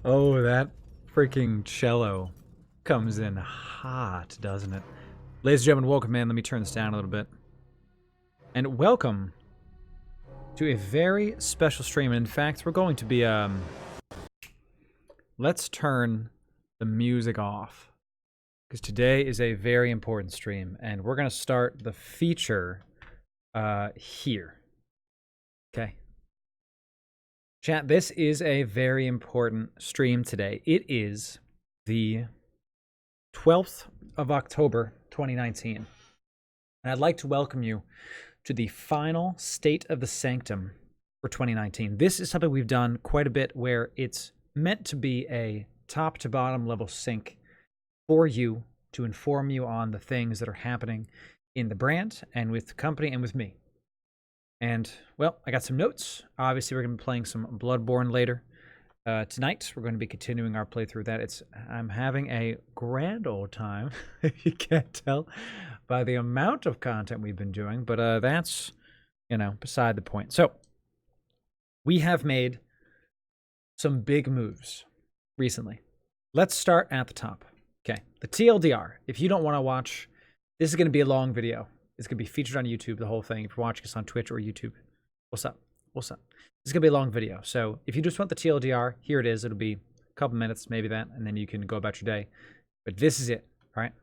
Oh, that freaking cello comes in hot, doesn't it? Ladies and gentlemen, welcome, man. Let me turn this down a little bit. And welcome to a very special stream. And in fact, we're going to be, let's turn the music off, because today is a very important stream. And we're going to start the feature here. Okay. Chat, this is a very important stream today. It is the 12th of October, 2019. And I'd like to welcome you to the final State of the Sanctum for 2019. This is something we've done quite a bit, where it's meant to be a top to bottom level sync for you to inform you on the things that are happening in the brand and with the company and with me. And, well, I got some notes. Obviously, we're going to be playing some Bloodborne later. Tonight, we're going to be continuing our playthrough of that. I'm having a grand old time, if you can't tell, by the amount of content we've been doing. But that's, beside the point. So, we have made some big moves recently. Let's start at the top. Okay, the TLDR. If you don't want to watch, this is going to be a long video. It's going to be featured on YouTube, the whole thing. If you're watching us on Twitch or YouTube, what's up? What's up? This is going to be a long video. So if you just want the TLDR, here it is. It'll be a couple minutes, maybe that, and then you can go about your day. But this is it, all right?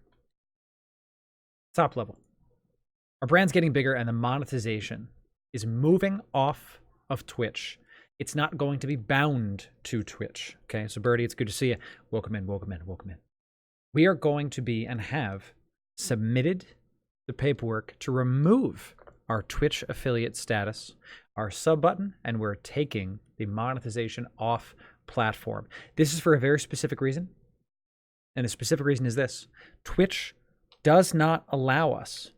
Top level. Our brand's getting bigger, and the monetization is moving off of Twitch. It's not going to be bound to Twitch, okay? So Birdie, it's good to see you. Welcome in, welcome in, welcome in. We are going to be and have submitted the paperwork to remove our Twitch affiliate status, our sub button, and we're taking the monetization off platform. This is for a very specific reason, and the specific reason is this. Twitch does not allow us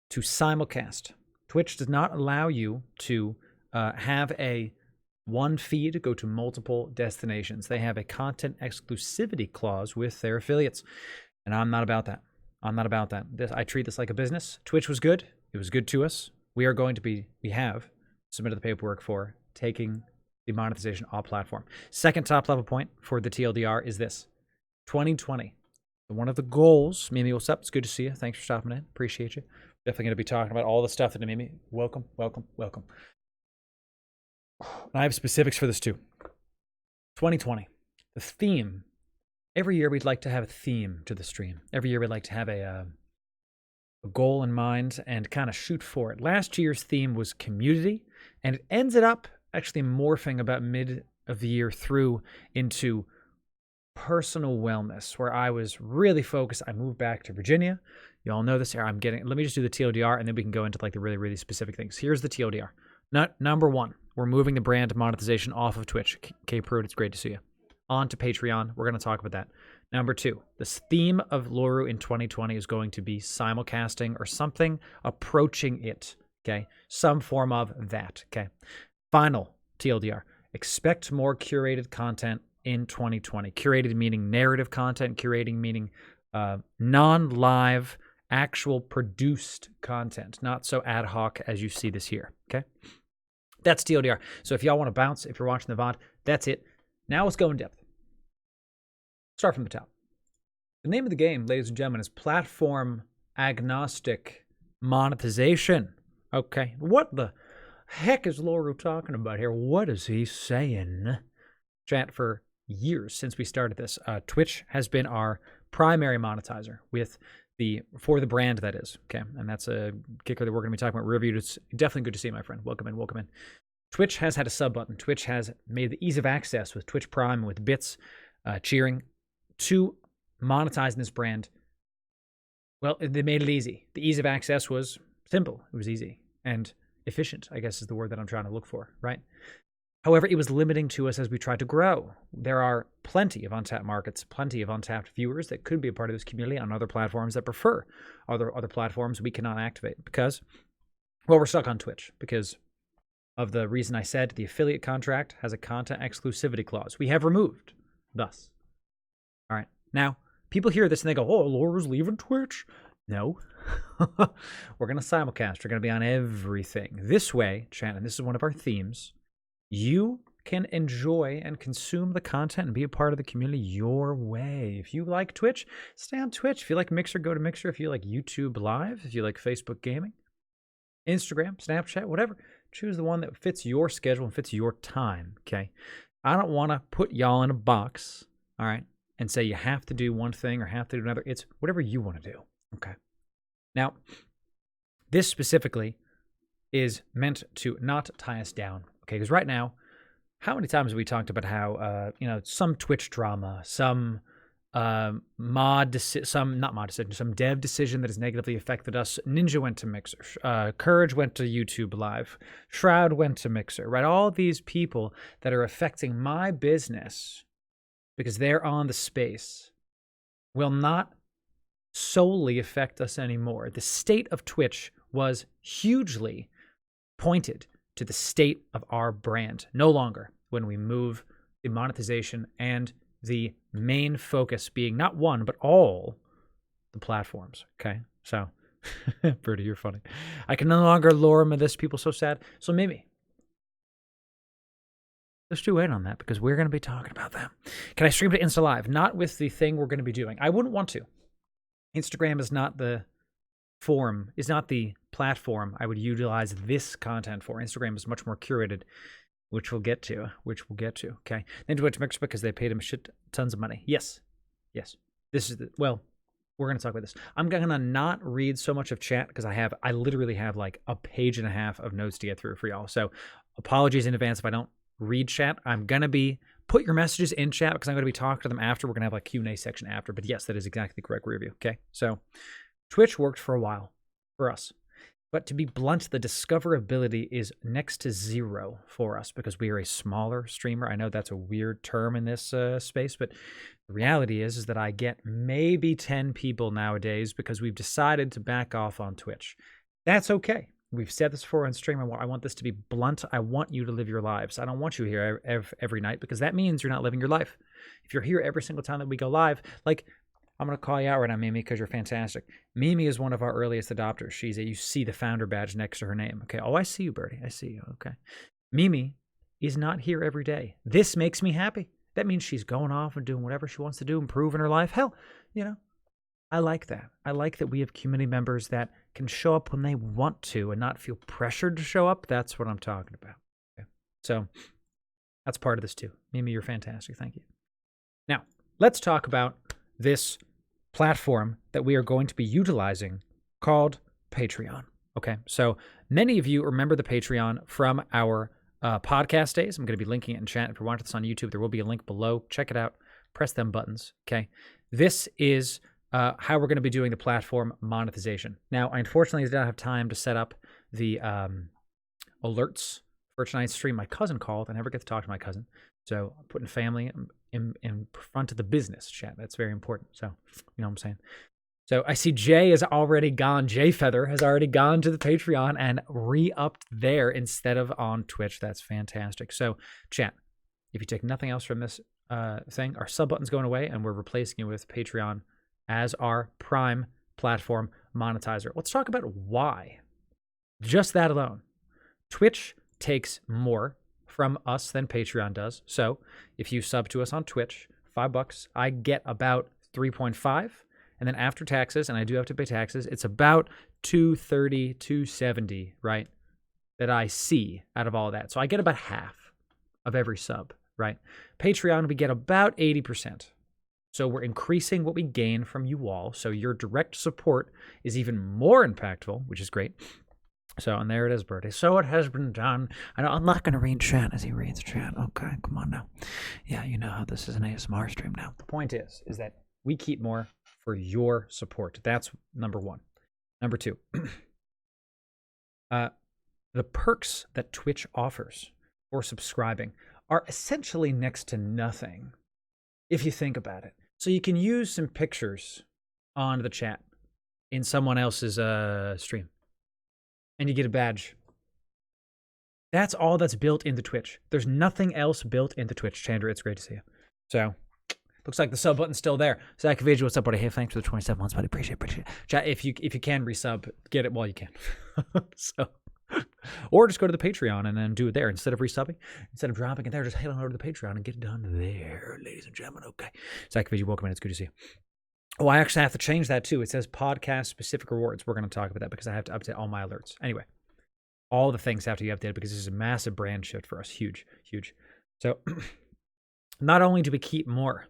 to simulcast. Twitch does not allow you to have a one feed go to multiple destinations. They have a content exclusivity clause with their affiliates, and I'm not about that. I'm not about that. I treat this like a business. Twitch was good. It was good to us. We have submitted the paperwork for taking the monetization off platform. Second top level point for the TLDR is this. 2020. One of the goals, Mimi, what's up? It's good to see you. Thanks for stopping in. Appreciate you. Definitely going to be talking about all the stuff that Mimi. Welcome, welcome, welcome. And I have specifics for this too. 2020. The theme. Every year we'd like to have a theme to the stream. Every year we'd like to have a goal in mind and kind of shoot for it. Last year's theme was community, and it ended up actually morphing about mid of the year through into personal wellness, where I was really focused. I moved back to Virginia. You all know this here. Let me just do the TLDR, and then we can go into like the really, really specific things. Here's the TLDR. Number one, we're moving the brand monetization off of Twitch. K-Prude, it's great to see you. On to Patreon. We're going to talk about that. Number two, this theme of Loru in 2020 is going to be simulcasting or something approaching it, okay? Some form of that, okay? Final TLDR. Expect more curated content in 2020. Curated meaning narrative content. Curating meaning non-live, actual produced content. Not so ad hoc as you see this here, okay? That's TLDR. So if y'all want to bounce, if you're watching the VOD, that's it. Now let's go in depth. Start from the top. The name of the game, ladies and gentlemen, is platform agnostic monetization. Okay, what the heck is Loru talking about here? What is he saying? Chat, for years since we started this, Twitch has been our primary monetizer for the brand, that is. Okay, and that's a kicker that we're going to be talking about. Review. It's definitely good to see you, my friend. Welcome in, welcome in. Twitch has had a sub button. Twitch has made the ease of access with Twitch Prime and with bits, cheering, to monetizing this brand. Well, they made it easy. The ease of access was simple. It was easy and efficient, I guess is the word that I'm trying to look for, right? However, it was limiting to us as we tried to grow. There are plenty of untapped markets, plenty of untapped viewers that could be a part of this community on other platforms that prefer other platforms we cannot activate because, well, we're stuck on Twitch because of the reason I said the affiliate contract has a content exclusivity clause. We have removed, thus. All right. Now, people hear this and they go, oh, Loru's leaving Twitch? No. We're going to simulcast. We're going to be on everything. This way, chat, and this is one of our themes, you can enjoy and consume the content and be a part of the community your way. If you like Twitch, stay on Twitch. If you like Mixer, go to Mixer. If you like YouTube Live, if you like Facebook Gaming, Instagram, Snapchat, whatever, choose the one that fits your schedule and fits your time, okay? I don't want to put y'all in a box, all right, and say you have to do one thing or have to do another. It's whatever you want to do, okay? Now, this specifically is meant to not tie us down, okay? Because right now, how many times have we talked about how, some Twitch drama, some some dev decision that has negatively affected us. Ninja went to Mixer. Courage went to YouTube Live. Shroud went to Mixer, right? All these people that are affecting my business because they're on the space will not solely affect us anymore. The state of Twitch was hugely pointed to the state of our brand. No longer when we move the monetization and the main focus being not one, but all the platforms, okay? So, Birdie, you're funny. I can no longer lure him of this. People so sad. So maybe let's do in on that because we're going to be talking about that. Can I stream to Insta Live? Not with the thing we're going to be doing. I wouldn't want to. Instagram is not the forum, is not the platform I would utilize this content for. Instagram is much more curated, which we'll get to, okay? Then went to Mixer because they paid him tons of money. Yes. This is we're going to talk about this. I'm going to not read so much of chat because I literally have like a page and a half of notes to get through for y'all. So apologies in advance if I don't read chat. I'm going to be put your messages in chat because I'm going to be talking to them after. We're going to have like Q&A section after. But yes, that is exactly the correct review, okay? So Twitch worked for a while for us. But to be blunt, the discoverability is next to zero for us because we are a smaller streamer. I know that's a weird term in this space, but the reality is that I get maybe 10 people nowadays because we've decided to back off on Twitch. That's okay. We've said this before on stream. I want this to be blunt. I want you to live your lives. I don't want you here every night because that means you're not living your life. If you're here every single time that we go live, like, I'm going to call you out right now, Mimi, because you're fantastic. Mimi is one of our earliest adopters. You see the founder badge next to her name. Okay. Oh, I see you, Birdie. I see you. Okay. Mimi is not here every day. This makes me happy. That means she's going off and doing whatever she wants to do, improving her life. Hell, I like that. I like that we have community members that can show up when they want to and not feel pressured to show up. That's what I'm talking about. Okay. So that's part of this too. Mimi, you're fantastic. Thank you. Now, let's talk about this platform that we are going to be utilizing called Patreon. Okay, so many of you remember the Patreon from our podcast days. I'm going to be linking it in chat. If you're watching this on YouTube, there will be a link below. Check it out. Press them buttons. Okay, this is how we're going to be doing the platform monetization. Now, I unfortunately did not have time to set up the alerts for tonight's stream. My cousin called. I never get to talk to my cousin. So I'm putting family in front of the business chat. That's very important. So, you know what I'm saying? So I see Jay has already gone. Jay Feather has already gone to the Patreon and re-upped there instead of on Twitch. That's fantastic. So chat, if you take nothing else from this thing, our sub button's going away and we're replacing it with Patreon as our prime platform monetizer. Let's talk about why. Just that alone. Twitch takes more from us than Patreon does. So if you sub to us on Twitch, $5, I get about 3.5. And then after taxes, and I do have to pay taxes, it's about 230, 270, right? That I see out of all of that. So I get about half of every sub, right? Patreon, we get about 80%. So we're increasing what we gain from you all. So your direct support is even more impactful, which is great. So, and there it is, Birdie. So it has been done. I know I'm not going to read chat as he reads chat. Okay, come on now. Yeah, you know how this is an ASMR stream now. The point is that we keep more for your support. That's number one. Number two, the perks that Twitch offers for subscribing are essentially next to nothing if you think about it. So you can use some pictures on the chat in someone else's stream. And you get a badge. That's all that's built into Twitch. There's nothing else built into Twitch. Chandra, it's great to see you. So, looks like the sub button's still there. Zach Vage, what's up, buddy? Hey, thanks for the 27 months, buddy. Appreciate it. Chat, if you can resub, get it while you can. So, Or just go to the Patreon and then do it there instead of resubbing. Instead of dropping it there, just head on over to the Patreon and get it done there, ladies and gentlemen. Okay. Zach, welcome in. It's good to see you. Oh, I actually have to change that too. It says podcast-specific rewards. We're going to talk about that because I have to update all my alerts. Anyway, all the things have to be updated because this is a massive brand shift for us. Huge, huge. So not only do we keep more,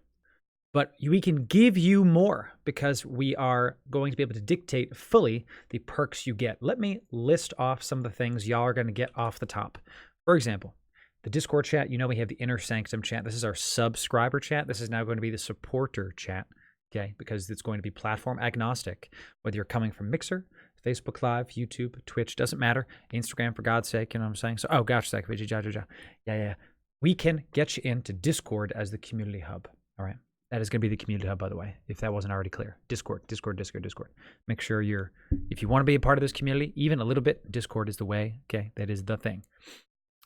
but we can give you more because we are going to be able to dictate fully the perks you get. Let me list off some of the things y'all are going to get off the top. For example, the Discord chat, you know we have the inner Sanctum chat. This is our subscriber chat. This is now going to be the supporter chat, okay? Because it's going to be platform agnostic. Whether you're coming from Mixer, Facebook Live, YouTube, Twitch, doesn't matter. Instagram, for God's sake, you know what I'm saying? So, oh gosh, yeah. We can get you into Discord as the community hub, all right? That is going to be the community hub, by the way, if that wasn't already clear. Discord. Make sure if you want to be a part of this community, even a little bit, Discord is the way, okay? That is the thing.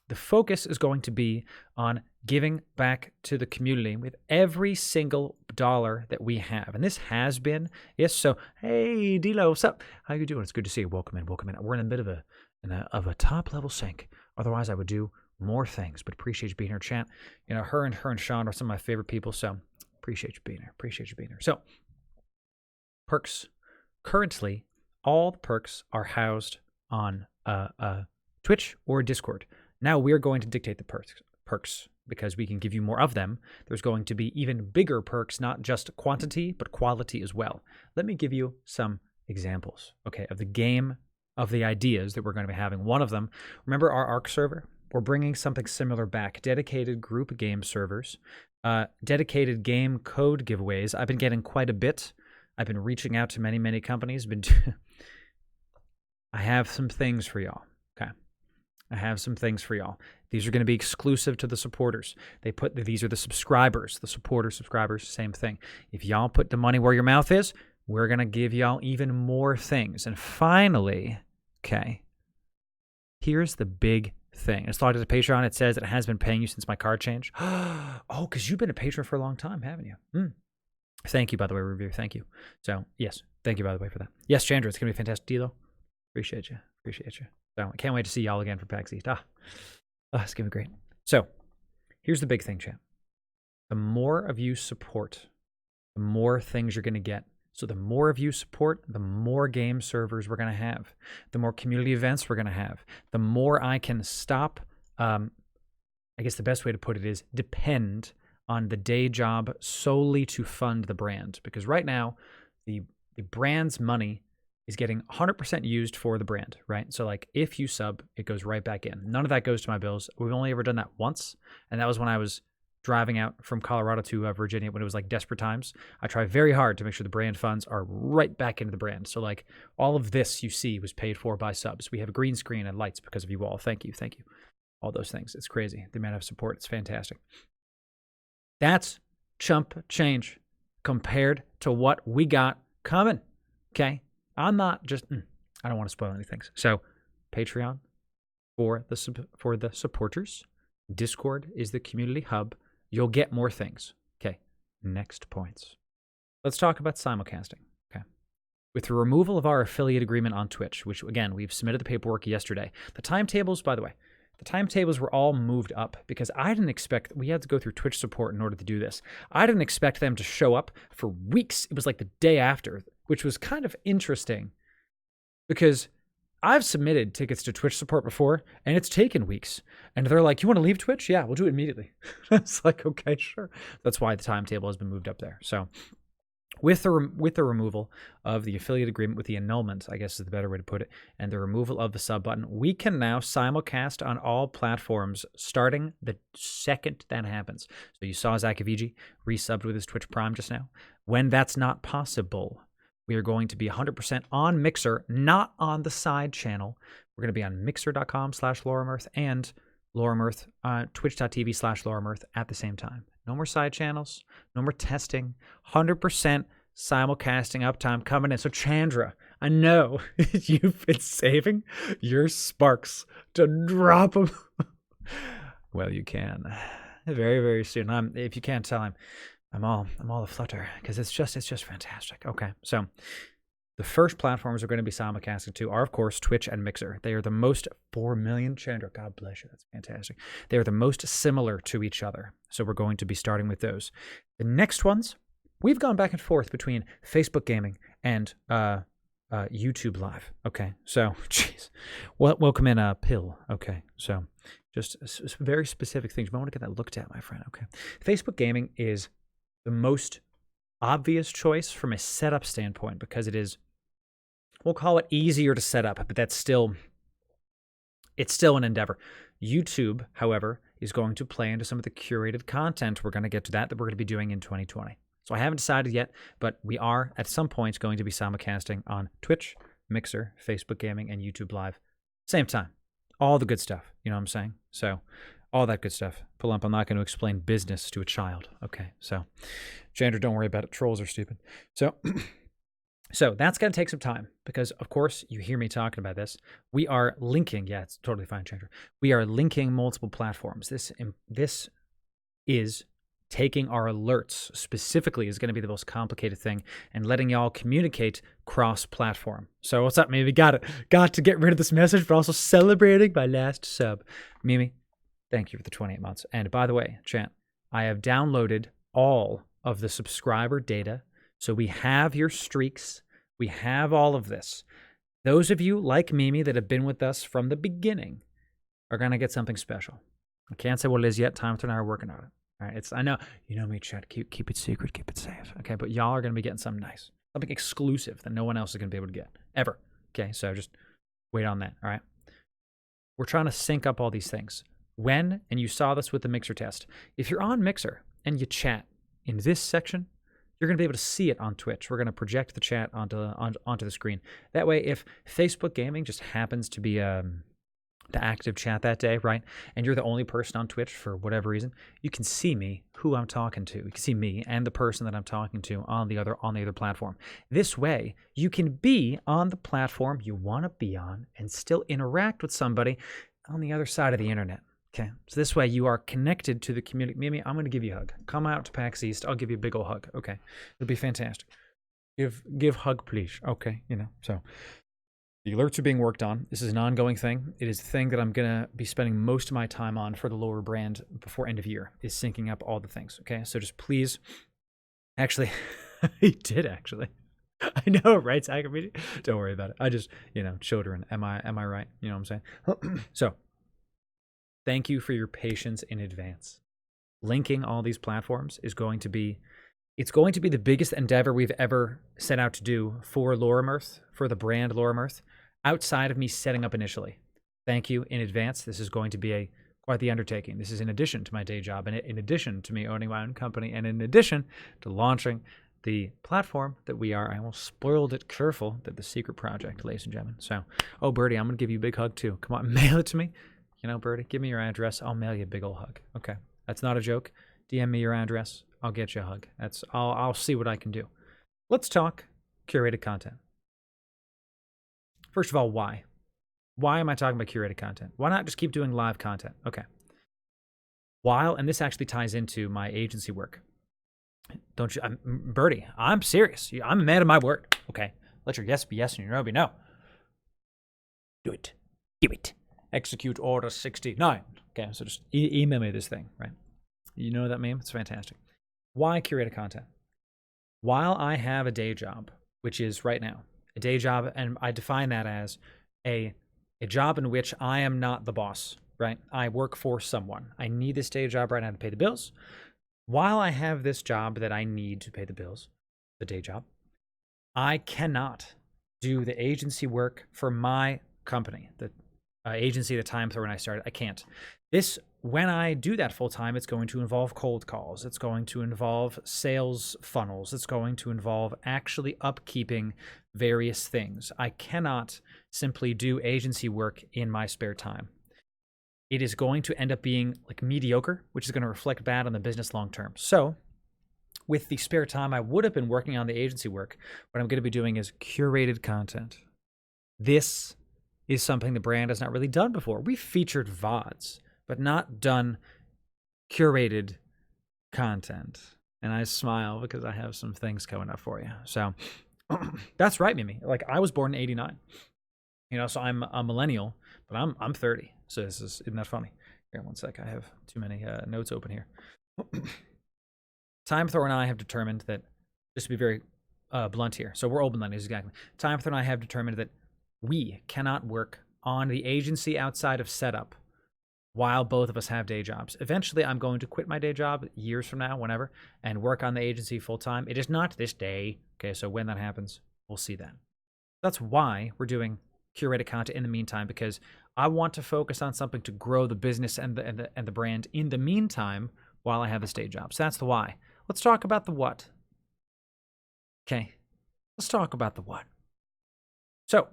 The focus is going to be on giving back to the community with every single dollar that we have. And this has been, yes, so, hey, D-Lo, what's up? How you doing? It's good to see you. Welcome in. We're in a bit of a top-level sync. Otherwise, I would do more things, but appreciate you being here, chat. You know, her and Sean are some of my favorite people, so appreciate you being here. So, perks. Currently, all the perks are housed on Twitch or Discord. Now we're going to dictate the perks because we can give you more of them. There's going to be even bigger perks, not just quantity, but quality as well. Let me give you some examples, okay, of the ideas that we're going to be having. One of them, remember our ARC server? We're bringing something similar back. Dedicated group game servers, dedicated game code giveaways. I've been getting quite a bit. I've been reaching out to many companies. I have some things for y'all, okay? I have some things for y'all. These are going to be exclusive to the supporters. These are the subscribers, the subscribers, same thing. If y'all put the money where your mouth is, we're going to give y'all even more things. And finally, okay, here's the big thing. It's logged as a Patreon. It says it has been paying you since my card change. Oh, because you've been a patron for a long time, haven't you? Thank you, by the way, Review. Thank you. So, yes, thank you, by the way, for that. Yes, Chandra, it's going to be a fantastic deal. Appreciate you. So, I can't wait to see y'all again for PAX East. It's going to be great. So, here's the big thing, chat. The more of you support, the more things you're going to get. So the more of you support, the more game servers we're going to have, the more community events we're going to have, the more I can stop, I guess the best way to put it is depend on the day job solely to fund the brand. Because right now, the brand's money is getting 100% used for the brand, right? So like if you sub, it goes right back in. None of that goes to my bills. We've only ever done that once, and that was when I was driving out from Colorado to Virginia when it was like desperate times. I try very hard to make sure the brand funds are right back into the brand. So like all of this you see was paid for by subs. We have a green screen and lights because of you all. Thank you. All those things. It's crazy. The amount of support. It's fantastic. That's chump change compared to what we got coming. Okay? I'm not just, I don't want to spoil anything. So Patreon for the supporters. Discord is the community hub. You'll get more things. Okay, next points. Let's talk about simulcasting. Okay, with the removal of our affiliate agreement on Twitch, which again, we've submitted the paperwork yesterday. The timetables, by the way, the timetables were all moved up because I didn't expect, we had to go through Twitch support in order to do this. I didn't expect them to show up for weeks. It was like the day after, which was kind of interesting because I've submitted tickets to Twitch support before, and it's taken weeks. And they're like, you want to leave Twitch? Yeah, we'll do it immediately. It's like, okay, sure. That's why the timetable has been moved up there. So with the removal of the affiliate agreement, with the annulment, I guess is the better way to put it, and the removal of the sub button, we can now simulcast on all platforms starting the second that happens. So you saw Zakaviji resubbed with his Twitch Prime just now. When that's not possible, we are going to be 100% on Mixer, not on the side channel. We're going to be on mixer.com/LoruMirth and LoruMirth, twitch.tv/LoruMirth at the same time. No more side channels, no more testing, 100% simulcasting uptime coming in. So Chandra, I know you've been saving your sparks to drop them. Well, you can very, very soon. If you can't tell, I'm all aflutter because it's just fantastic. Okay, so The first platforms we're going to be simulcasting to are, of course, Twitch and Mixer. They are the most 4 million, Chandra, God bless you, that's fantastic. They are the most similar to each other. So we're going to be starting with those. The next ones, we've gone back and forth between Facebook Gaming and YouTube Live. Okay, so, jeez. Welcome in, Pill. Okay, so just very specific things. You might want to get that looked at, my friend. Okay. Facebook Gaming is the most obvious choice from a setup standpoint because it is, we'll call it easier to set up, but it's still an endeavor. YouTube, however, is going to play into some of the curated content. We're going to get to that we're going to be doing in 2020. So I haven't decided yet, but we are at some point going to be simulcasting on Twitch, Mixer, Facebook Gaming, and YouTube Live. Same time. All the good stuff. You know what I'm saying? So all that good stuff. Pull up. I'm not going to explain business to a child. Okay, so Chandra, don't worry about it. Trolls are stupid. So So that's going to take some time because, of course, you hear me talking about this. We are linking. Yeah, it's totally fine, Chandra. We are linking multiple platforms. This is taking our alerts specifically is going to be the most complicated thing and letting y'all communicate cross-platform. So what's up, Mimi? Got to get rid of this message, but also celebrating my last sub. Mimi, thank you for the 28 months. And by the way, chat, I have downloaded all of the subscriber data. So we have your streaks. We have all of this. Those of you like Mimi that have been with us from the beginning are going to get something special. I can't say what it is yet. Time and I are working on it. All right, I know, you know me, chat. Keep it secret, keep it safe. Okay, but y'all are going to be getting something nice, something exclusive that no one else is going to be able to get ever. Okay, so just wait on that. All right, we're trying to sync up all these things. And you saw this with the Mixer test. If you're on Mixer and you chat in this section, you're going to be able to see it on Twitch. We're going to project the chat onto the screen. That way, if Facebook Gaming just happens to be the active chat that day, right, and you're the only person on Twitch for whatever reason, you can see me, who I'm talking to. You can see me and the person that I'm talking to on the other platform. This way, you can be on the platform you want to be on and still interact with somebody on the other side of the internet. Okay, so this way you are connected to the community. Mimi, I'm going to give you a hug. Come out to PAX East. I'll give you a big old hug. Okay, it'll be fantastic. Give hug, please. Okay, so the alerts are being worked on. This is an ongoing thing. It is the thing that I'm going to be spending most of my time on for the Loru brand before end of year, is syncing up all the things. Okay, so just please, actually, he did actually. I know, right? Don't worry about it. I just, children. Am I right? You know what I'm saying? So, thank you for your patience in advance. Linking all these platforms is going to be, it's going to be the biggest endeavor we've ever set out to do for Loru, for the brand Loru, outside of me setting up initially. Thank you in advance. This is going to be quite the undertaking. This is in addition to my day job, and in addition to me owning my own company, and in addition to launching the platform that we are. I almost spoiled it. Careful, that the secret project, ladies and gentlemen. So, oh, Birdie, I'm going to give you a big hug too. Come on, mail it to me. Birdie, give me your address. I'll mail you a big old hug. Okay, that's not a joke. DM me your address. I'll get you a hug. I'll see what I can do. Let's talk curated content. First of all, why? Why am I talking about curated content? Why not just keep doing live content? Okay. And this actually ties into my agency work. Don't you, Birdie? I'm serious. I'm a man of my word. Okay. Let your yes be yes and your no be no. Do it. Do it. Execute order 69. Okay, so just email me this thing, right? You know that meme? It's fantastic. Why curated content? While I have a day job, which is right now, a day job, and I define that as a job in which I am not the boss, right? I work for someone. I need this day job right now to pay the bills. While I have this job that I need to pay the bills, the day job, I cannot do the agency work for my company, the agency at the time when I started. I can't. When I do that full time, it's going to involve cold calls. It's going to involve sales funnels. It's going to involve actually upkeeping various things. I cannot simply do agency work in my spare time. It is going to end up being like mediocre, which is going to reflect bad on the business long term. So with the spare time I would have been working on the agency work, what I'm going to be doing is curated content. This is something the brand has not really done before. We've featured VODs, but not done curated content. And I smile because I have some things coming up for you. So That's right, Mimi. Like, I was born in '89. You know, so I'm a millennial, but I'm 30. So isn't that funny? Here, one sec. I have too many notes open here. Thor and I have determined that, just to be very blunt here, so we're old millennials, exactly. Thor and I have determined that we cannot work on the agency outside of setup while both of us have day jobs. Eventually, I'm going to quit my day job years from now, whenever, and work on the agency full time. It is not this day. Okay, so when that happens, we'll see then. That's why we're doing curated content in the meantime, because I want to focus on something to grow the business and the brand in the meantime while I have this day job. So that's the why. Let's talk about the what. Okay, let's talk about the what. So,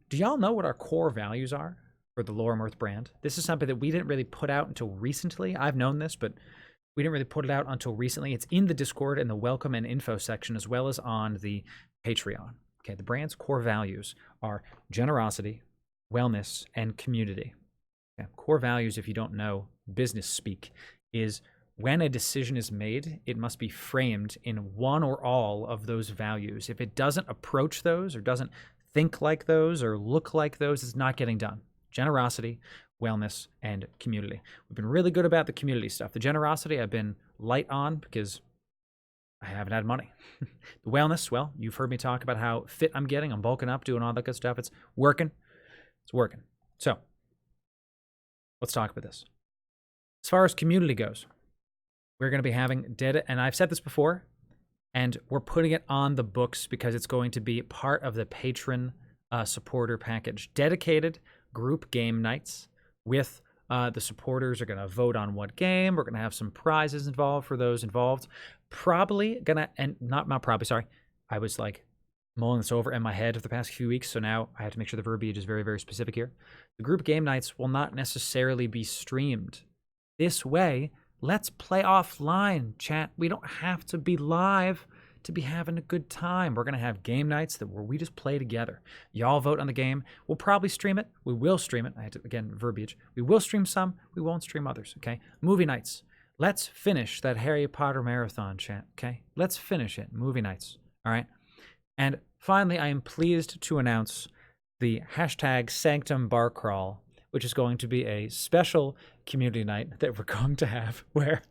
do y'all know what our core values are for the Loru Mirth brand? This is something that we didn't really put out until recently. I've known this, but we didn't really put it out until recently. It's in the Discord and the welcome and info section, as well as on the Patreon. Okay, the brand's core values are generosity, wellness, and community. Okay, core values, if you don't know business speak, is when a decision is made, it must be framed in one or all of those values. If it doesn't approach those, or doesn't think like those, or look like those, it's not getting done. Generosity, wellness, and community. We've been really good about the community stuff. The generosity I've been light on because I haven't had money. The wellness, well, you've heard me talk about how fit I'm getting. I'm bulking up, doing all that good stuff. It's working. It's working. So, let's talk about this. As far as community goes, we're going to be having data, and I've said this before, and we're putting it on the books because it's going to be part of the patron supporter package. Dedicated group game nights with the supporters are going to vote on what game. We're going to have some prizes involved for those involved. Probably gonna, and not probably, sorry. I was like mulling this over in my head for the past few weeks, so now I have to make sure the verbiage is very, very specific here. The group game nights will not necessarily be streamed. This way, let's play offline, chat. We don't have to be live to be having a good time. We're going to have game nights where we just play together. Y'all vote on the game. We'll probably stream it. We will stream it. I had to, again, verbiage. We will stream some. We won't stream others, okay? Movie nights. Let's finish that Harry Potter marathon, chat, okay? Let's finish it. Movie nights, all right? And finally, I am pleased to announce the hashtag Sanctum Bar Crawl, which is going to be a special community night that we're going to have where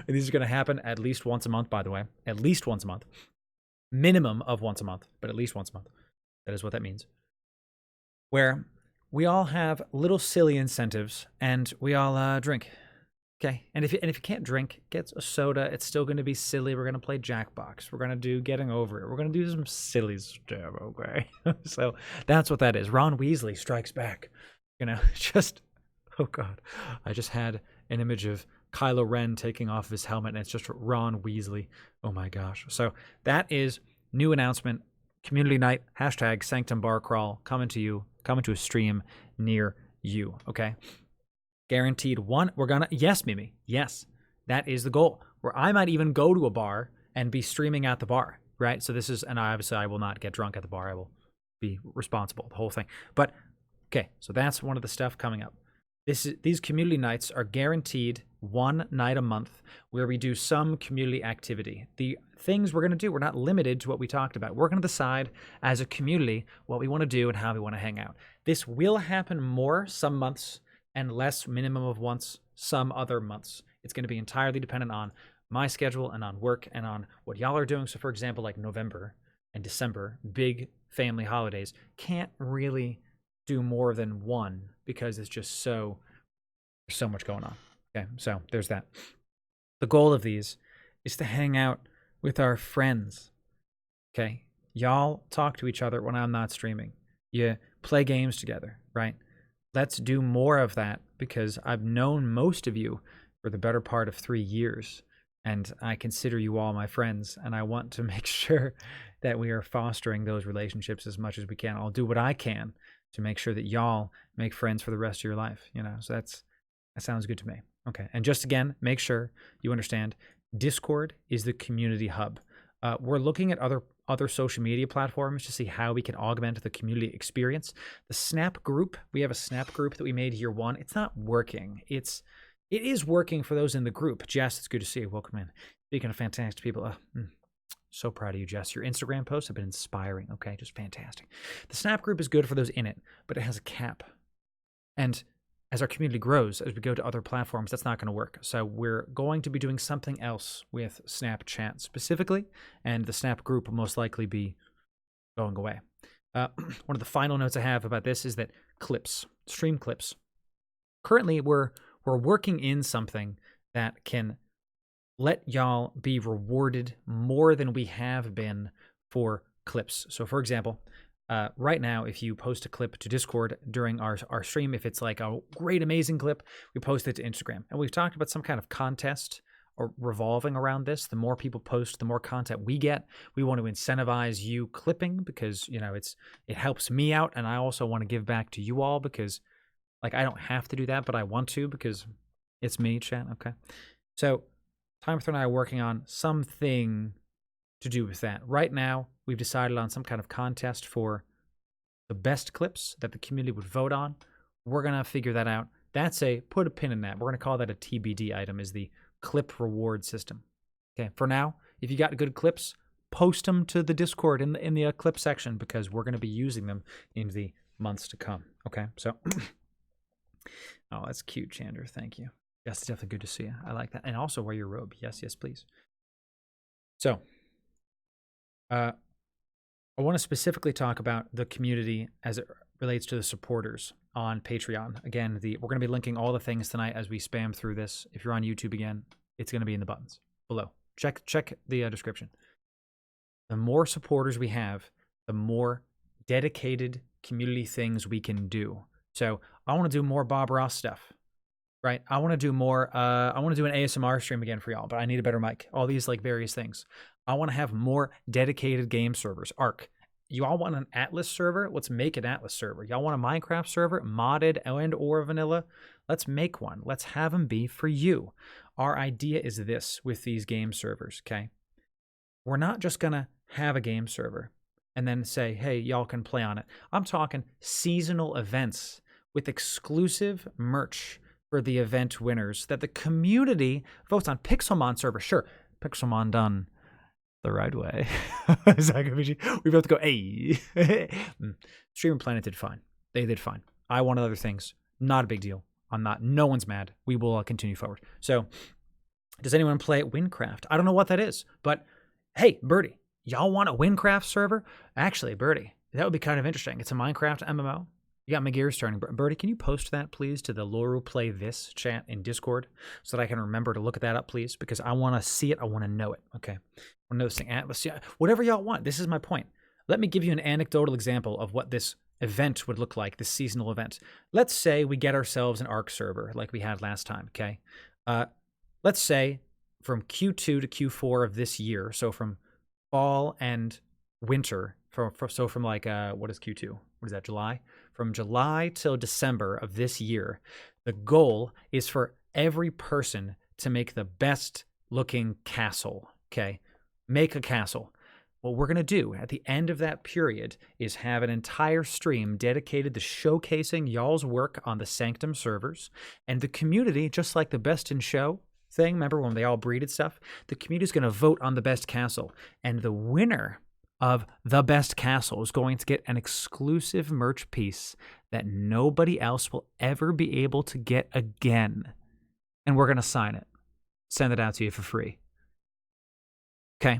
these are going to happen at least once a month, by the way. At least once a month. Minimum of once a month, but at least once a month. That is what that means. Where we all have little silly incentives and we all drink. Okay, and if you can't drink, get a soda. It's still going to be silly. We're going to play Jackbox. We're going to do Getting Over It. We're going to do some silly stuff, okay? So that's what that is. Ron Weasley strikes back. You know, just, oh God. I just had an image of Kylo Ren taking off his helmet, and it's just Ron Weasley. Oh my gosh. So that is new announcement. Community night, hashtag Sanctum Bar Crawl, coming to you, coming to a stream near you, okay? Guaranteed one. We're gonna, yes, Mimi, yes, that is the goal. Where I might even go to a bar and be streaming at the bar, right? So this is, and obviously I will not get drunk at the bar. I will be responsible, the whole thing. But okay, so that's one of the stuff coming up. These community nights are guaranteed one night a month where we do some community activity. The things we're going to do, we're not limited to what we talked about. We're going to decide as a community what we want to do and how we want to hang out. This will happen more some months and less, minimum of once, some other months. It's going to be entirely dependent on my schedule and on work and on what y'all are doing. So for example, like November and December, big family holidays, can't really do more than one because it's just there's so much going on. Okay, so there's that. The goal of these is to hang out with our friends. Okay, y'all talk to each other when I'm not streaming. You play games together, right? Let's do more of that because I've known most of you for the better part of 3 years, and I consider you all my friends, and I want to make sure that we are fostering those relationships as much as we can. I'll do what I can to make sure that y'all make friends for the rest of your life, you know? So that sounds good to me. Okay, and just again, make sure you understand, Discord is the community hub. We're looking at other social media platforms to see how we can augment the community experience. The Snap group, we have a Snap group that we made year one. It's not working. It is working for those in the group. Jess, it's good to see you. Welcome in. Speaking of fantastic people, So proud of you, Jess. Your Instagram posts have been inspiring. Okay, just fantastic. The Snap group is good for those in it, but it has a cap. And as our community grows, as we go to other platforms, that's not going to work. So we're going to be doing something else with Snapchat specifically, and the Snap group will most likely be going away. One of the final notes I have about this is that clips, stream clips. Currently, we're working in something that can let y'all be rewarded more than we have been for clips. So, for example, right now, if you post a clip to Discord during our stream, if it's like a great, amazing clip, we post it to Instagram. And we've talked about some kind of contest or revolving around this. The more people post, the more content we get. We want to incentivize you clipping because, you know, it helps me out. And I also want to give back to you all because, like, I don't have to do that, but I want to because it's me, chat. Okay. So, Timer and I are working on something to do with that. Right now, we've decided on some kind of contest for the best clips that the community would vote on. We're going to figure that out. Put a pin in that. We're going to call that a TBD item, is the clip reward system. Okay, for now, if you got good clips, post them to the Discord in the clip section because we're going to be using them in the months to come. Okay, so, oh, that's cute, Chandra. Thank you. Yes, it's definitely good to see you. I like that. And also wear your robe. Yes, yes, please. So, I want to specifically talk about the community as it relates to the supporters on Patreon. Again, we're going to be linking all the things tonight as we spam through this. If you're on YouTube again, it's going to be in the buttons below. Check the description. The more supporters we have, the more dedicated community things we can do. So I want to do more Bob Ross stuff. Right, I want to do more. I want to do an ASMR stream again for y'all, but I need a better mic. All these like various things. I want to have more dedicated game servers. Arc. You all want an Atlas server? Let's make an Atlas server. Y'all want a Minecraft server, modded and or vanilla? Let's make one. Let's have them be for you. Our idea is this with these game servers. Okay, we're not just gonna have a game server and then say, hey, y'all can play on it. I'm talking seasonal events with exclusive merch for the event winners that the community votes on. Pixelmon server, sure. Pixelmon done the right way. We both go, hey. Stream Planet did fine. They did fine. I wanted other things. Not a big deal. No one's mad. We will continue forward. So, does anyone play Windcraft? I don't know what that is, but hey, Birdie, y'all want a Windcraft server? Actually, Birdie, that would be kind of interesting. It's a Minecraft MMO. You got my gears turning. Birdie, can you post that, please, to the Loru Play This chat in Discord so that I can remember to look at that up, please? Because I want to see it. I want to know it. Okay. I want to know this thing. Atlas. Yeah, whatever y'all want. This is my point. Let me give you an anecdotal example of what this event would look like, this seasonal event. Let's say we get ourselves an ARC server like we had last time, okay? Let's say from Q2 to Q4 of this year, so from fall and winter, so from like, what is Q2? What is that, July? From July till December of this year, the goal is for every person to make the best looking castle, okay? Make a castle. What we're going to do at the end of that period is have an entire stream dedicated to showcasing y'all's work on the Sanctum servers, and the community, just like the Best in Show thing, remember when they all breeded stuff? The community is going to vote on the best castle, and the winner of the best castle is going to get an exclusive merch piece that nobody else will ever be able to get again. And we're going to sign it. Send it out to you for free. Okay?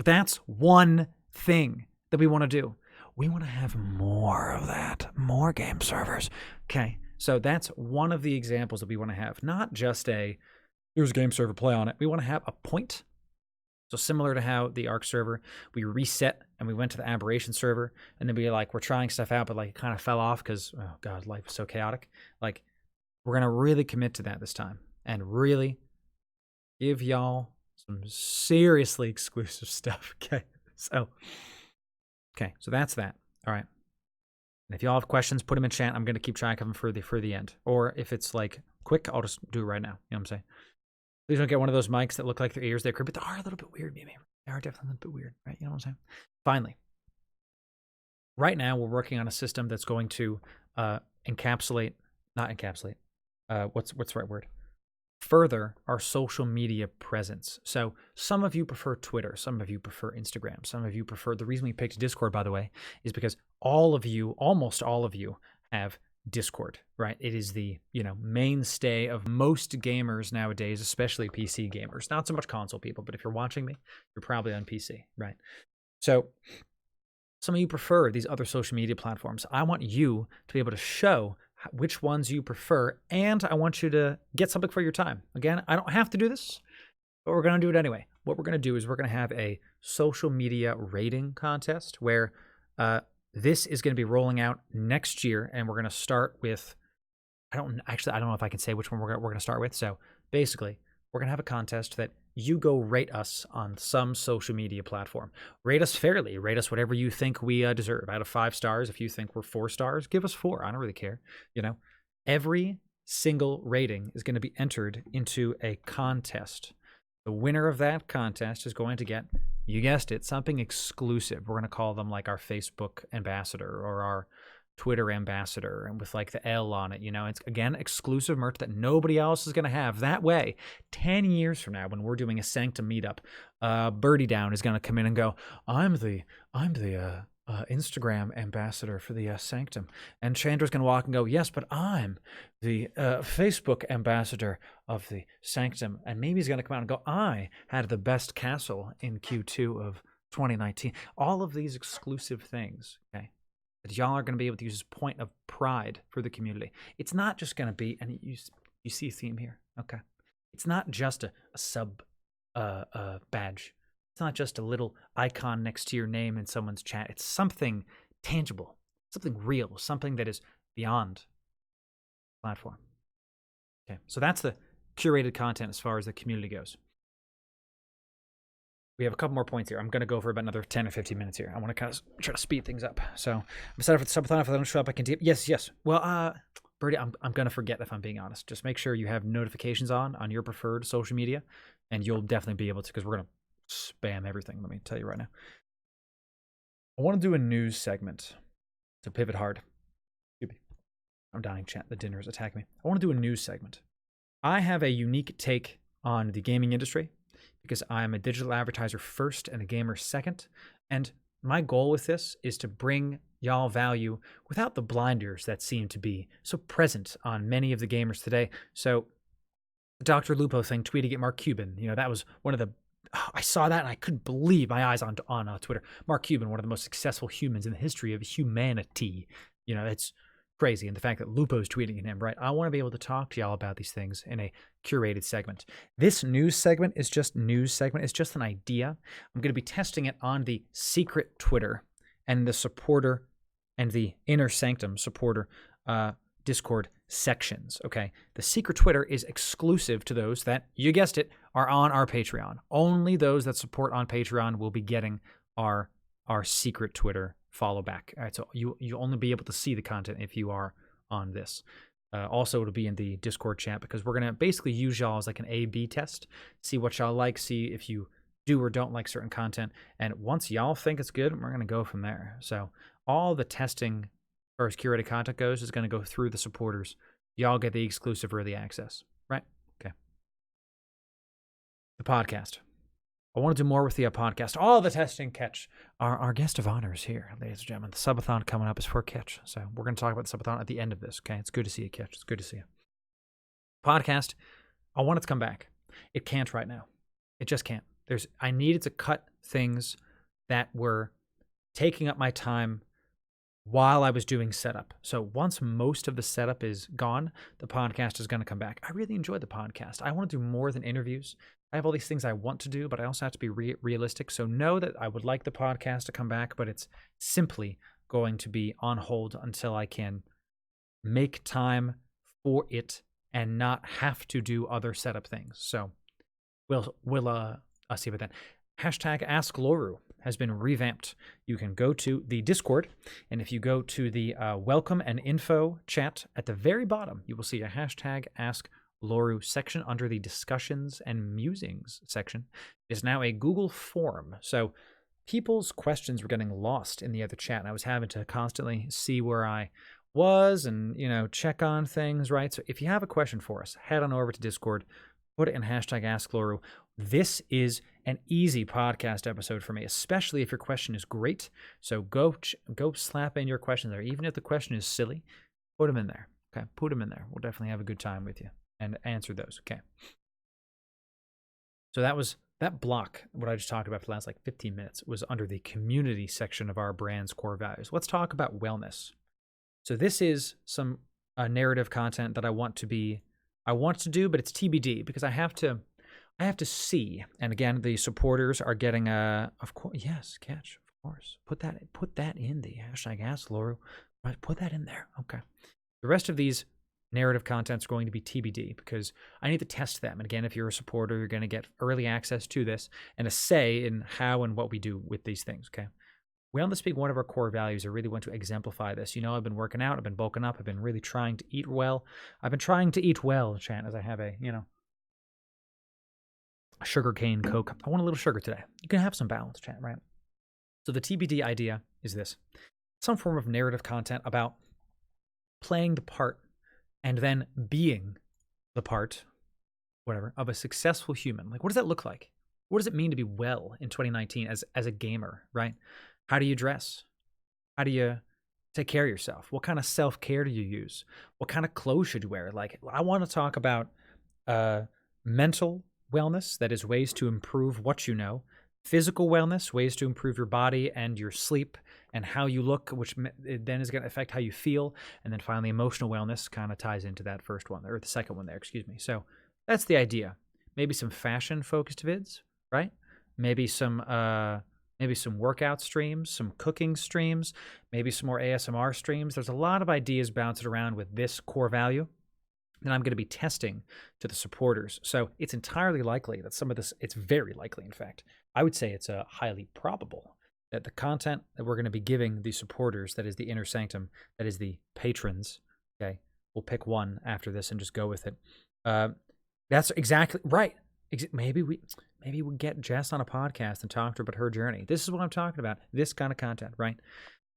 That's one thing that we want to do. We want to have more of that. More game servers. Okay? So that's one of the examples that we want to have. Not just here's a game server, play on it. We want to have a point. So similar to how the ARC server, we reset and we went to the Aberration server, and then we're trying stuff out, but like it kind of fell off because, oh God, life is so chaotic. Like, we're going to really commit to that this time and really give y'all some seriously exclusive stuff. Okay. So that's that. All right. And if y'all have questions, put them in chat. I'm going to keep track of them for the end. Or if it's like quick, I'll just do it right now. You know what I'm saying? Please don't get one of those mics that look like their ears. They're creepy, but they are a little bit weird, maybe. They are definitely a little bit weird, right? You know what I'm saying? Finally, right now we're working on a system that's going to not encapsulate. What's the right word? further our social media presence. So some of you prefer Twitter, some of you prefer Instagram, some of you prefer, the reason we picked Discord, by the way, is because all of you, almost all of you, have Discord, right? It is the, mainstay of most gamers nowadays, especially PC gamers. Not so much console people, but if you're watching me, you're probably on PC, right? So some of you prefer these other social media platforms. I want you to be able to show which ones you prefer, and I want you to get something for your time. Again, I don't have to do this, but we're going to do it anyway. What we're going to do is we're going to have a social media rating contest where this is going to be rolling out next year, and we're going to start with, I don't know if I can say which one we're going to start with. So basically, we're going to have a contest that you go rate us on some social media platform. Rate us fairly. Rate us whatever you think we deserve. Out of 5 stars, if you think we're 4 stars, give us 4. I don't really care. Every single rating is going to be entered into a contest. The winner of that contest is going to get, you guessed it, something exclusive. We're going to call them like our Facebook ambassador or our Twitter ambassador, and with like the L on it, it's again exclusive merch that nobody else is going to have. That way, 10 years from now, when we're doing a Sanctum meetup, Birdie Down is going to come in and go, I'm the Instagram ambassador for the Sanctum, and Chandra's going to walk and go, yes, but I'm the Facebook ambassador of the Sanctum, and maybe he's going to come out and go, I had the best castle in Q2 of 2019. All of these exclusive things, okay, that y'all are going to be able to use as a point of pride for the community. It's not just going to be, and you see a theme here, okay? It's not just a sub badge. It's not just a little icon next to your name in someone's chat. It's something tangible, something real, something that is beyond the platform. Okay, so that's the curated content as far as the community goes. We have a couple more points here. I'm going to go for about another 10 or 15 minutes here. I want to kind of try to speed things up. So I'm excited for the subathon. If I don't show up, I can... Yes. Well, Birdie, I'm going to forget if I'm being honest. Just make sure you have notifications on your preferred social media, and you'll definitely be able to, because we're going to spam everything. Let me tell you right now. I want to do a news segment to pivot hard. I'm dying, chat. The dinner is attacking me. I want to do a news segment. I have a unique take on the gaming industry, because I'm a digital advertiser first and a gamer second. And my goal with this is to bring y'all value without the blinders that seem to be so present on many of the gamers today. So the Dr. Lupo thing, tweeting at Mark Cuban, that was one of the... I saw that and I couldn't believe my eyes on Twitter. Mark Cuban, one of the most successful humans in the history of humanity. It's crazy. And the fact that Lupo's tweeting at him, right? I want to be able to talk to y'all about these things in a curated segment. This news segment is just news segment. It's just an idea. I'm going to be testing it on the secret Twitter and the supporter and the inner Sanctum supporter Discord sections, okay? The secret Twitter is exclusive to those that, you guessed it, are on our Patreon. Only those that support on Patreon will be getting our secret Twitter follow back. All right, so you only be able to see the content if you are on this. Also, it'll be in the Discord chat, because we're going to basically use y'all as like an A/B test, see what y'all like, see if you do or don't like certain content. And once y'all think it's good, we're going to go from there. So all the testing as far as curated content goes is going to go through the supporters. Y'all get the exclusive early access, right? Okay. The podcast. I want to do more with the podcast. All the testing catch. Our guest of honor is here, ladies and gentlemen. The subathon coming up is for Catch. So we're going to talk about the subathon at the end of this, okay? It's good to see you, Catch. It's good to see you. Podcast, I want it to come back. It can't right now. It just can't. I needed to cut things that were taking up my time while I was doing setup. So once most of the setup is gone, the podcast is going to come back. I really enjoyed the podcast. I want to do more than interviews. I have all these things I want to do, but I also have to be realistic. So know that I would like the podcast to come back, but it's simply going to be on hold until I can make time for it and not have to do other setup things. So we'll see about that. Hashtag Ask Loru has been revamped. You can go to the Discord, and if you go to the welcome and info chat at the very bottom, you will see a hashtag Ask Loru section under the discussions and musings section. Is now a Google form. So people's questions were getting lost in the other chat, and I was having to constantly see where I was and, check on things, right? So if you have a question for us, head on over to Discord, put it in hashtag Ask Loru. This is an easy podcast episode for me, especially if your question is great. So go slap in your question there. Even if the question is silly, put them in there. Okay, put them in there. We'll definitely have a good time with you and answer those. Okay. So that was that block, what I just talked about for the last like 15 minutes, was under the community section of our brand's core values. Let's talk about wellness. So this is some narrative content that I want to do, but it's TBD because I have to see. And again, the supporters are getting of course, yes, catch, of course. Put that in the hashtag Ask Loru. Right, put that in there. Okay. The rest of these narrative contents are going to be TBD because I need to test them. And again, if you're a supporter, you're going to get early access to this and a say in how and what we do with these things. Okay. Wellness being one of our core values, I really want to exemplify this. You know, I've been working out, I've been bulking up, I've been really trying to eat well. I've been trying to eat well, chat, as I have a sugarcane Coke. I want a little sugar today. You can have some balance, chat, right? So the TBD idea is this. Some form of narrative content about playing the part and then being the part, whatever, of a successful human. Like, what does that look like? What does it mean to be well in 2019 as a gamer, right? How do you dress? How do you take care of yourself? What kind of self-care do you use? What kind of clothes should you wear? Like, I want to talk about mental wellness, that is ways to improve what you know, physical wellness, ways to improve your body and your sleep and how you look, which then is going to affect how you feel. And then finally, emotional wellness kind of ties into that first one, or the second one there, excuse me. So that's the idea. Maybe some fashion-focused vids, right? Maybe some workout streams, some cooking streams, maybe some more ASMR streams. There's a lot of ideas bouncing around with this core value that I'm going to be testing to the supporters. So it's entirely likely that some of this, it's very likely, in fact, I would say it's highly probable that the content that we're going to be giving the supporters, that is the inner sanctum, that is the patrons, okay, we'll pick one after this and just go with it. That's exactly right. Maybe we get Jess on a podcast and talk to her about her journey. This is what I'm talking about, this kind of content, right?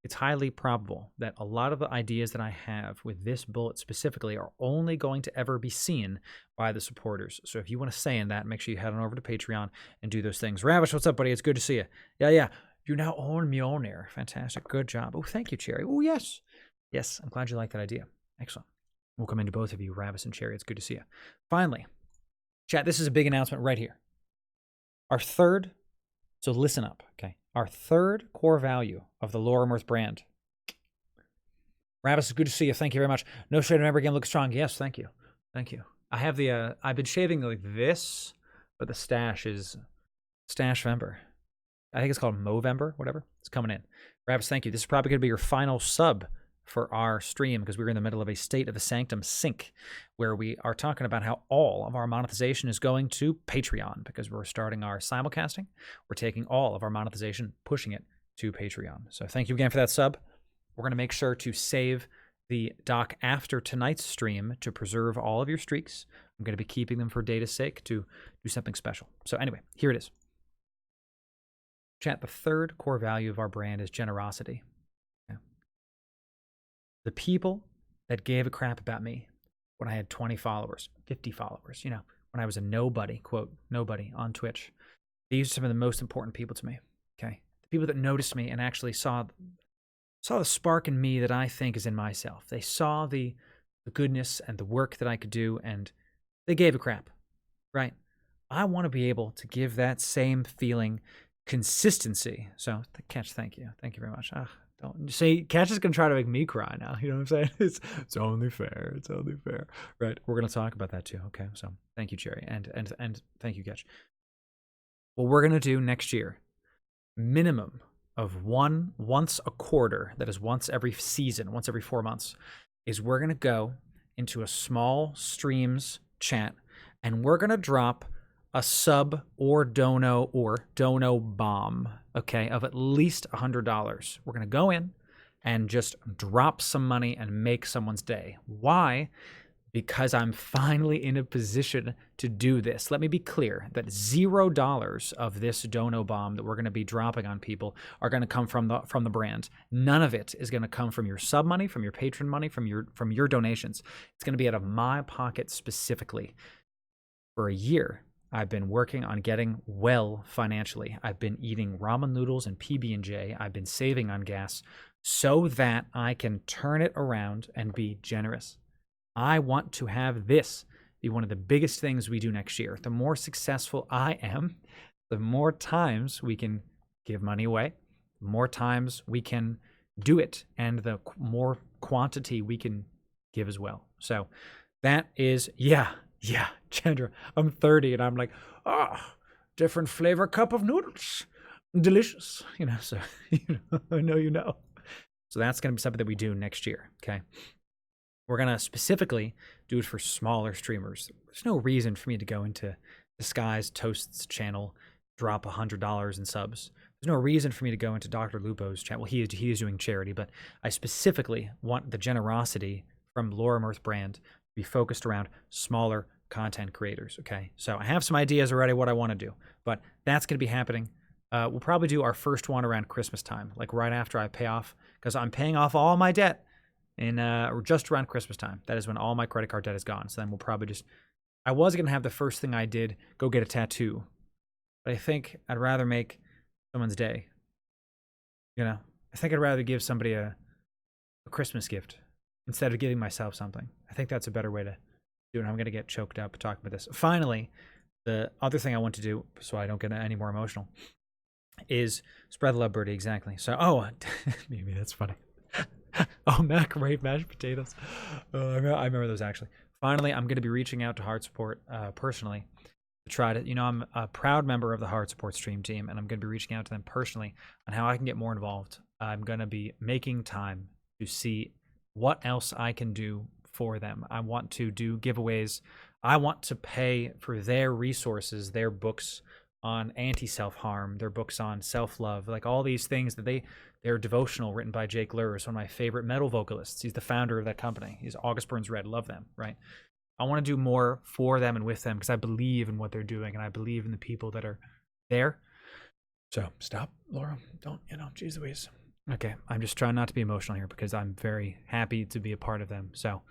It's highly probable that a lot of the ideas that I have with this bullet specifically are only going to ever be seen by the supporters. So if you want to say in that, make sure you head on over to Patreon and do those things. Ravish, what's up, buddy? It's good to see you. Yeah. You're now on Mjolnir. Fantastic. Good job. Oh, thank you, Cherry. Oh, yes. Yes, I'm glad you like that idea. Excellent. We'll come into both of you, Ravis and Cherry. It's good to see you. Finally, chat, this is a big announcement right here. Our third, so listen up, okay? Our third core value of the Loru brand. Ravis, it's good to see you. Thank you very much. No shade, remember again, look strong. Yes, thank you. Thank you. I have the, I've been shaving like this, but the stash is Stashvember. I think it's called Movember, whatever. It's coming in. Ravis, thank you. This is probably going to be your final sub for our stream because we're in the middle of a State of the Sanctum sync where we are talking about how all of our monetization is going to Patreon because we're starting our simulcasting. We're taking all of our monetization, pushing it to Patreon. So thank you again for that sub. We're going to make sure to save the doc after tonight's stream to preserve all of your streaks. I'm going to be keeping them for data's sake to do something special. So anyway, here it is. Chat, the third core value of our brand is generosity. The people that gave a crap about me when I had 20 followers, 50 followers, when I was a nobody, quote, nobody on Twitch. These are some of the most important people to me, okay? The people that noticed me and actually saw the spark in me that I think is in myself. They saw the goodness and the work that I could do, and they gave a crap, right? I want to be able to give that same feeling consistency. So, Catch, thank you. Thank you very much. Don't say Catch is gonna try to make me cry now. You know what I'm saying? It's only fair. It's only fair. Right. We're gonna talk about that too. Okay. So thank you, Cherry. And thank you, Catch. What we're gonna do next year, minimum of once a quarter, that is once every season, once every 4 months, is we're gonna go into a small streams chat and we're gonna drop a sub or dono bomb, okay, of at least $100. We're going to go in and just drop some money and make someone's day. Why? Because I'm finally in a position to do this. Let me be clear that $0 of this dono bomb that we're going to be dropping on people are going to come from the brand. None of it is going to come from your sub money, from your patron money, from your donations. It's going to be out of my pocket specifically. For a year, I've been working on getting well financially. I've been eating ramen noodles and PB&J. I've been saving on gas so that I can turn it around and be generous. I want to have this be one of the biggest things we do next year. The more successful I am, the more times we can give money away, the more times we can do it, and the more quantity we can give as well. So that is, yeah, Chandra, I'm 30 and I'm like, different flavor cup of noodles. Delicious. So I know you know. So that's going to be something that we do next year, okay? We're going to specifically do it for smaller streamers. There's no reason for me to go into Disguise Toast's channel, drop $100 in subs. There's no reason for me to go into Dr. Lupo's channel. Well, he is doing charity, but I specifically want the generosity from Loru Mirth brand to be focused around smaller content creators, okay? So I have some ideas already what I want to do, but that's going to be happening. We'll probably do our first one around Christmas time, like right after I pay off, because I'm paying off all my debt in just around Christmas time. That is when all my credit card debt is gone. So then we'll probably I was going to have the first thing I did go get a tattoo, but I think I'd rather make someone's day. I think I'd rather give somebody a Christmas gift instead of giving myself something. I think that's a better way to do it. I'm going to get choked up talking about this. Finally, the other thing I want to do, so I don't get any more emotional, is spread the love, Birdie. Exactly. So, maybe that's funny. Macaroni mashed potatoes. I remember those actually. Finally, I'm going to be reaching out to Heart Support personally to try to, I'm a proud member of the Heart Support stream team, and I'm going to be reaching out to them personally on how I can get more involved. I'm going to be making time to see what else I can do for them. I want to do giveaways. I want to pay for their resources, their books on anti-self-harm, their books on self-love, like all these things that they're devotional, written by Jake Lurs, one of my favorite metal vocalists. He's the founder of that company. He's August Burns Red. Love them, right? I want to do more for them and with them because I believe in what they're doing and I believe in the people that are there. So stop, Laura. Don't, geez Louise. Okay, I'm just trying not to be emotional here because I'm very happy to be a part of them. So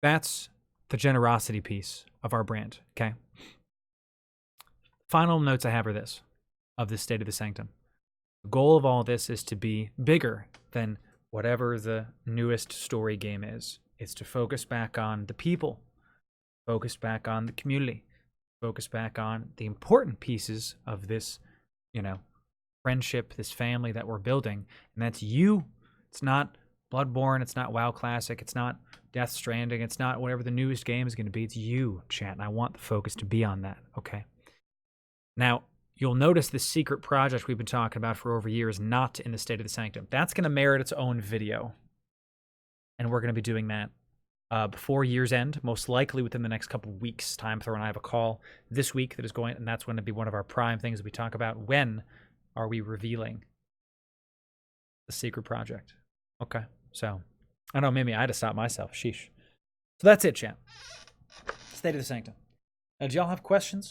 that's the generosity piece of our brand, okay? Final notes I have are this, of the State of the Sanctum. The goal of all this is to be bigger than whatever the newest story game is. It's to focus back on the people, focus back on the community, focus back on the important pieces of this, friendship, this family that we're building. And that's you. It's not Bloodborne. It's not WoW Classic. It's not Death Stranding. It's not whatever the newest game is going to be. It's you, chat. And I want the focus to be on that, okay? Now, you'll notice this secret project we've been talking about for over years, not in the State of the Sanctum. That's going to merit its own video. And we're going to be doing that before year's end, most likely within the next couple of weeks. Time Throw and I have a call this week that is going, and that's going to be one of our prime things that we talk about. When are we revealing the secret project? Okay, so I don't know, maybe I had to stop myself. Sheesh. So that's it, champ. State of the Sanctum. Now, do y'all have questions?